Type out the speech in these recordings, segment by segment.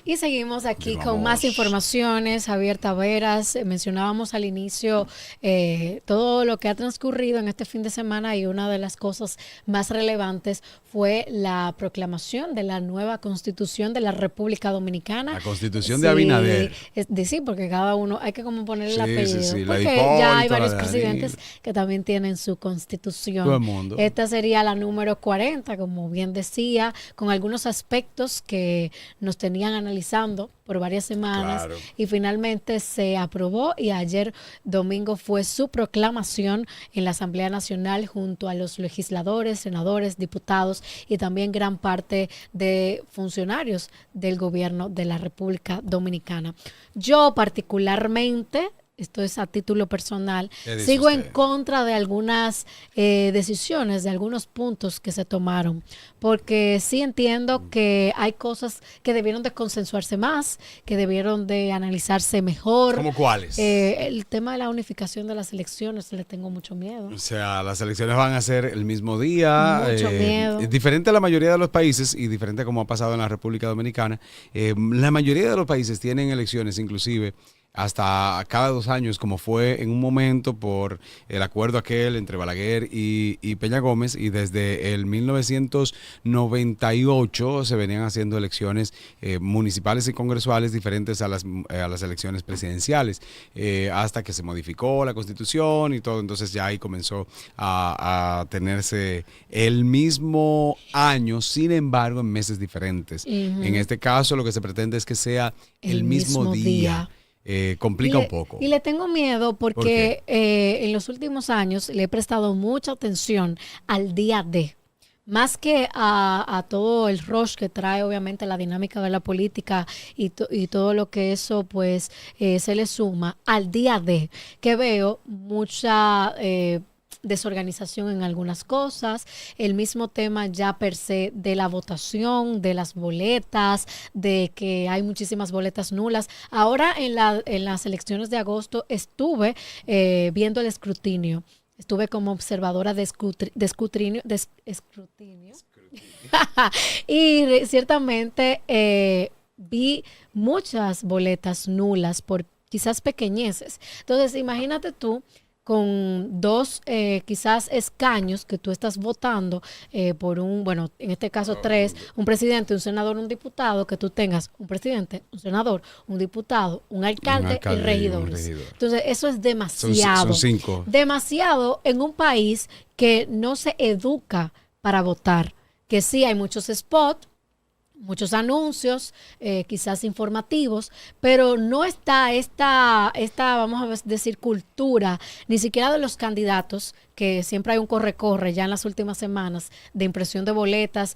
Y seguimos aquí con más Vamos. informaciones. Javier Taveras, mencionábamos al inicio todo lo que ha transcurrido en este fin de semana y una de las cosas más relevantes fue la proclamación de la nueva constitución de la República Dominicana. La constitución de Sí, Abinader. sí, porque cada uno hay que como ponerle el Sí, sí, apellido, sí. La de porque ya hay Hipólito, la varios de presidentes Danilo. que también tienen su Todo el constitución. mundo. Esta sería la número 40, como bien decía, con algunos aspectos que nos tenían analizando por varias semanas Claro. y finalmente se aprobó y ayer domingo fue su proclamación en la Asamblea Nacional junto a los legisladores, senadores, diputados y también gran parte de funcionarios del gobierno de la República Dominicana. Yo particularmente, esto es a título personal, ¿Qué dice sigo en usted? contra de algunas decisiones, de algunos puntos que se tomaron, porque sí entiendo que hay cosas que debieron de consensuarse más, que debieron de analizarse mejor. ¿Cómo cuáles? El tema de la unificación de las elecciones le tengo mucho miedo. O sea, las elecciones van a ser el mismo día, Mucho miedo. diferente a la mayoría de los países y diferente a como ha pasado en la República Dominicana. La mayoría de los países tienen elecciones, inclusive hasta cada 2 años, como fue en un momento por el acuerdo aquel entre Balaguer y Peña Gómez, y desde el 1998 se venían haciendo elecciones municipales y congresuales diferentes a las elecciones presidenciales, hasta que se modificó la constitución y todo, entonces ya ahí comenzó a tenerse el mismo año, sin embargo en meses diferentes. En Ujú. este caso lo que se pretende es que sea El el mismo mismo día. día. Complica un poco. Y le tengo miedo ¿Por qué? porque en los últimos años le he prestado mucha atención al día D. Más que a todo el rush que trae obviamente la dinámica de la política y todo lo que eso pues se le suma al día D, que veo mucha desorganización en algunas cosas, el mismo tema ya per se de la votación, de las boletas, de que hay muchísimas boletas nulas. Ahora en las elecciones de agosto estuve viendo el escrutinio. Estuve como observadora de escrutinio. Y ciertamente vi muchas boletas nulas por quizás pequeñeces. Entonces, imagínate tú con dos quizás escaños que tú estás votando por un, bueno, en este caso tres, un presidente, un senador, un diputado, que tú tengas un presidente, un senador, un diputado, un Un alcalde y alcalde y un regidores. regidor. Entonces, eso es Son demasiado. 5. Demasiado en un país que no se educa para votar, que sí hay muchos spots, muchos anuncios, quizás informativos, pero no está vamos a decir, cultura, ni siquiera de los candidatos, que siempre hay un corre-corre ya en las últimas semanas de impresión de boletas,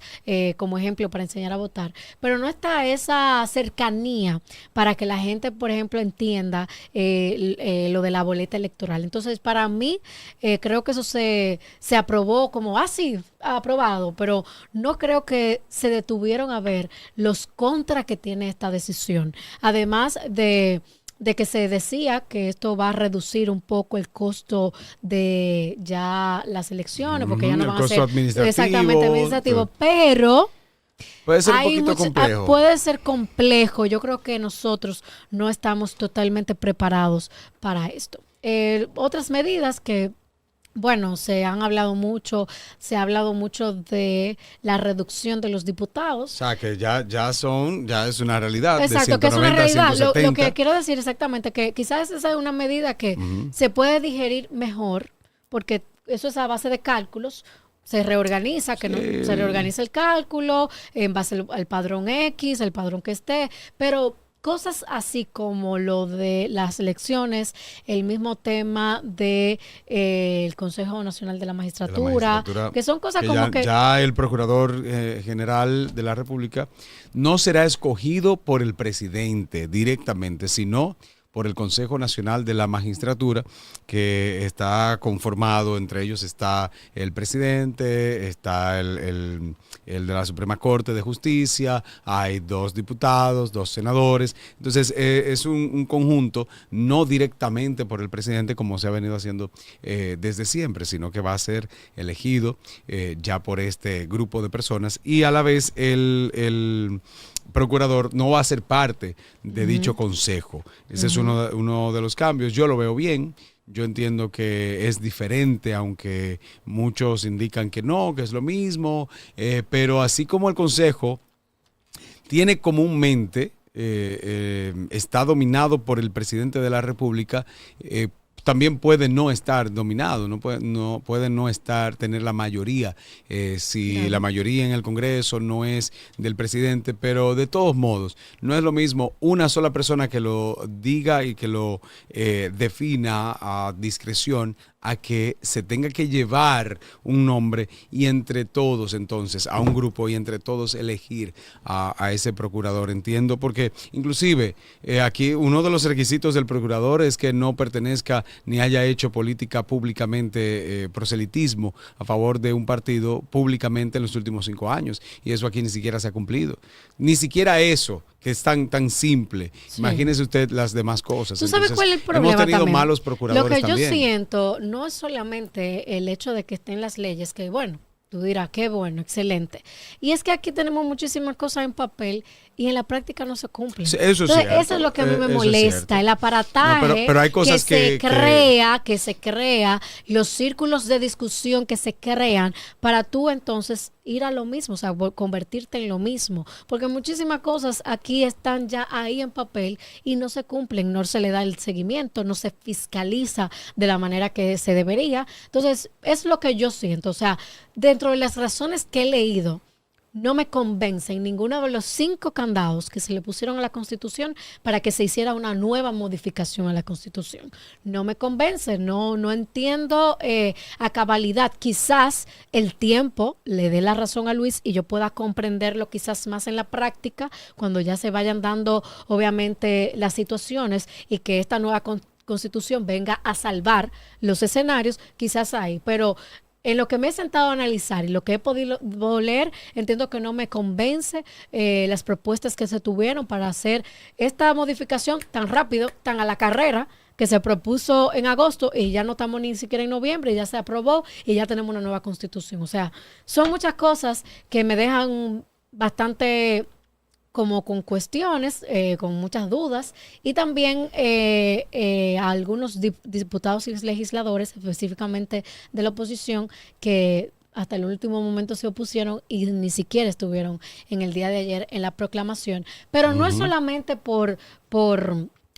como ejemplo, para enseñar a votar, pero no está esa cercanía para que la gente, por ejemplo, entienda lo de la boleta electoral. Entonces, para mí, creo que eso se aprobó como, sí, aprobado, pero no creo que se detuvieron a ver los contras que tiene esta decisión. Además de que se decía que esto va a reducir un poco el costo de ya las elecciones, porque ya no El van a costo ser exactamente administrativo. administrativos, pero Puede ser un poquito complejo. puede ser complejo. Yo creo que nosotros no estamos totalmente preparados para esto. Otras medidas que bueno, se ha hablado mucho de la reducción de los O diputados. sea, que ya es una realidad de Exacto, que es una 190 a realidad. Lo que 170. quiero decir exactamente, que quizás esa es una medida que Ujú. se puede digerir mejor, porque eso es a base de cálculos. Se reorganiza, que no, se Sí. reorganiza el cálculo en base al padrón X, el padrón que esté, pero cosas así como lo de las elecciones, el mismo tema de el Consejo Nacional de la De la Magistratura, magistratura, que son cosas que como que ya el Procurador General de la República no será escogido por el presidente directamente, sino por el Consejo Nacional de la Magistratura, que está conformado, entre ellos está el presidente, está el de la Suprema Corte de Justicia, hay 2 diputados, 2 senadores. Entonces es un conjunto, no directamente por el presidente como se ha venido haciendo desde siempre, sino que va a ser elegido ya por este grupo de personas, y a la vez procurador no va a ser parte de dicho consejo. Ese es uno de los cambios. Yo lo veo bien. Yo entiendo que es diferente, aunque muchos indican que no, que es lo mismo, pero así como el Consejo tiene comúnmente, está dominado por el presidente de la República, también puede no estar dominado, puede no estar, tener la mayoría, si Claro. la mayoría en el Congreso no es del presidente, pero de todos modos, no es lo mismo una sola persona que lo diga y que lo defina a discreción, a que se tenga que llevar un nombre y entre todos entonces, a un grupo y entre todos elegir a ese procurador. Entiendo, porque inclusive aquí uno de los requisitos del procurador es que no pertenezca ni haya hecho política públicamente, proselitismo a favor de un partido públicamente en los últimos 5 años. Y eso aquí ni siquiera se ha cumplido. Ni siquiera eso, que es tan simple. Sí. Imagínese usted las demás cosas. ¿Tú sabes Entonces, cuál es el problema hemos tenido también? malos procuradores Lo que yo también. siento no es solamente el hecho de que estén las leyes, que bueno, tú dirás, qué bueno, excelente. Y es que aquí tenemos muchísimas cosas en papel y en la práctica no se cumplen. Sí, eso es Entonces, cierto. eso es lo que a mí me Eso es molesta, cierto. el aparataje No, pero hay cosas que se crea, los círculos de discusión que se crean para tú entonces ir a lo mismo, o sea, convertirte en lo mismo. Porque muchísimas cosas aquí están ya ahí en papel y no se cumplen, no se le da el seguimiento, no se fiscaliza de la manera que se debería. Entonces, es lo que yo siento. O sea, dentro de las razones que he leído, no me convencen ninguno de los 5 candados que se le pusieron a la Constitución para que se hiciera una nueva modificación a la Constitución. No me convence, no entiendo a cabalidad. Quizás el tiempo le dé la razón a Luis y yo pueda comprenderlo quizás más en la práctica, cuando ya se vayan dando obviamente las situaciones y que esta nueva Constitución venga a salvar los escenarios, quizás ahí, pero en lo que me he sentado a analizar y lo que he podido leer, entiendo que no me convence las propuestas que se tuvieron para hacer esta modificación tan rápido, tan a la carrera, que se propuso en agosto y ya no estamos ni siquiera en noviembre, ya se aprobó y ya tenemos una nueva constitución. O sea, son muchas cosas que me dejan bastante como con cuestiones, con muchas dudas, y también a algunos diputados y legisladores, específicamente de la oposición, que hasta el último momento se opusieron y ni siquiera estuvieron en el día de ayer en la proclamación. Pero no es solamente por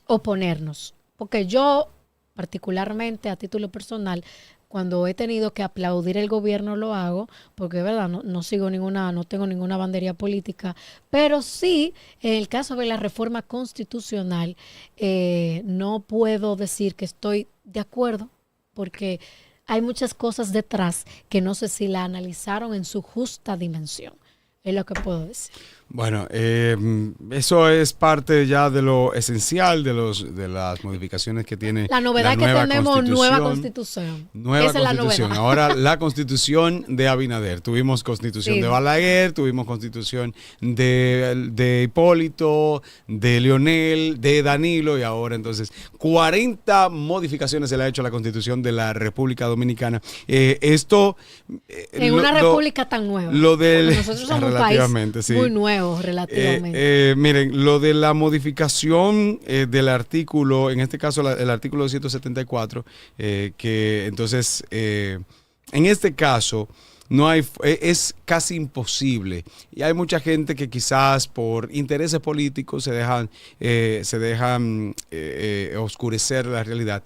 oponernos, porque yo, particularmente a título personal, cuando he tenido que aplaudir el gobierno lo hago, porque de verdad no sigo no tengo ninguna bandería política, pero sí, en el caso de la reforma constitucional, no puedo decir que estoy de acuerdo, porque hay muchas cosas detrás que no sé si la analizaron en su justa dimensión. Es lo que puedo decir. Bueno, eso es parte ya de lo esencial de las modificaciones que tiene la novedad la nueva que tenemos nueva constitución. Nueva Esa constitución. es la novedad. Ahora la constitución de Abinader. Tuvimos constitución Sí. de Balaguer, tuvimos constitución de Hipólito, de Leonel, de Danilo y ahora entonces 40 modificaciones se le ha hecho a la constitución de la República Dominicana. Esto... En una república tan nueva. Lo del... Porque nosotros somos un país sí. muy nuevo relativamente. Miren, lo de la modificación del artículo, en este caso el artículo 274, que entonces, en este caso, no hay, es casi imposible. Y hay mucha gente que quizás por intereses políticos se dejan oscurecer la realidad.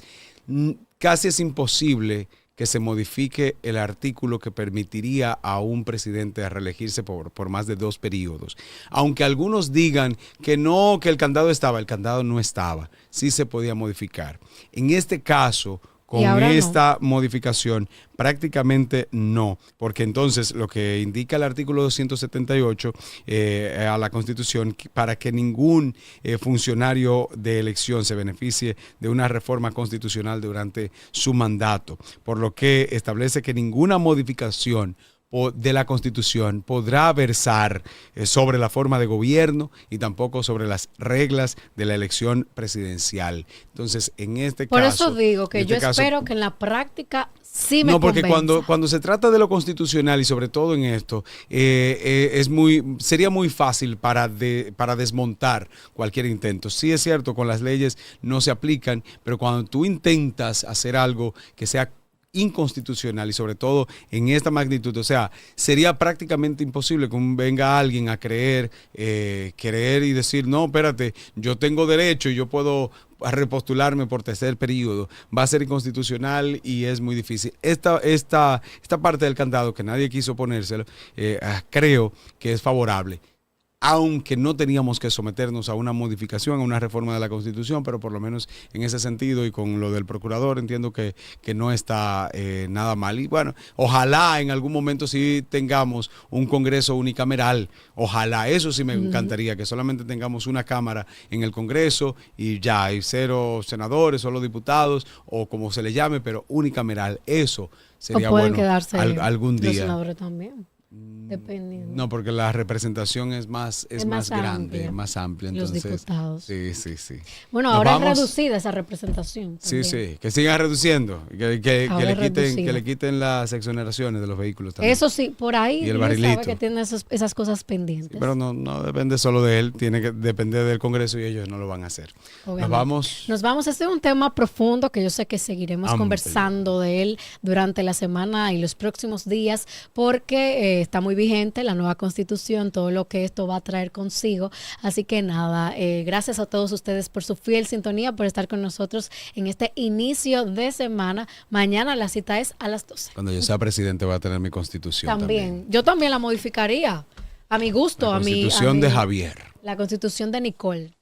Casi es imposible que se modifique el artículo que permitiría a un presidente a reelegirse por más de 2 periodos. Aunque algunos digan que no, que el candado no estaba. Sí se podía modificar. En este caso, con esta modificación, prácticamente no, porque entonces lo que indica el artículo 278 a la Constitución, para que ningún funcionario de elección se beneficie de una reforma constitucional durante su mandato, por lo que establece que ninguna modificación de la Constitución podrá versar sobre la forma de gobierno y tampoco sobre las reglas de la elección presidencial. Entonces, en este Por caso... eso digo que yo espero que en la práctica sí me convenza. No, porque cuando se trata de lo constitucional y sobre todo en esto, sería muy fácil para desmontar cualquier intento. Sí es cierto, con las leyes no se aplican, pero cuando tú intentas hacer algo que sea inconstitucional y sobre todo en esta magnitud, o sea, sería prácticamente imposible que venga alguien a querer y decir, no, espérate, yo tengo derecho y yo puedo repostularme por tercer periodo. Va a ser inconstitucional y es muy difícil. Esta parte del candado que nadie quiso ponérselo, creo que es favorable. Aunque no teníamos que someternos a una modificación, a una reforma de la Constitución, pero por lo menos en ese sentido y con lo del procurador entiendo que no está nada mal. Y bueno, ojalá en algún momento sí tengamos un Congreso unicameral, ojalá, eso sí me encantaría, que solamente tengamos una Cámara en el Congreso y ya, hay 0 senadores, solo diputados o como se le llame, pero unicameral, eso sería bueno algún día. Los senadores también. Dependiendo. No, porque la representación es más grande, más amplia. Entonces, los diputados. Sí. Bueno, ahora es reducida esa representación. También. Sí, que sigan reduciendo, que le quiten las exoneraciones de los vehículos también. Eso sí, por ahí y el barilito. Sabe que tiene esas cosas pendientes. Sí, pero no depende solo de él, tiene que depender del Congreso y ellos no lo van a hacer. Obviamente. Nos vamos. Este es un tema profundo que yo sé que seguiremos conversando de él durante la semana y los próximos días porque está muy vigente la nueva Constitución, todo lo que esto va a traer consigo. Así que nada, gracias a todos ustedes por su fiel sintonía, por estar con nosotros en este inicio de semana. Mañana la cita es a las 12. Cuando yo sea presidente voy a tener mi Constitución también. Yo también la modificaría a mi gusto. La Constitución de Javier. La Constitución de Nicole.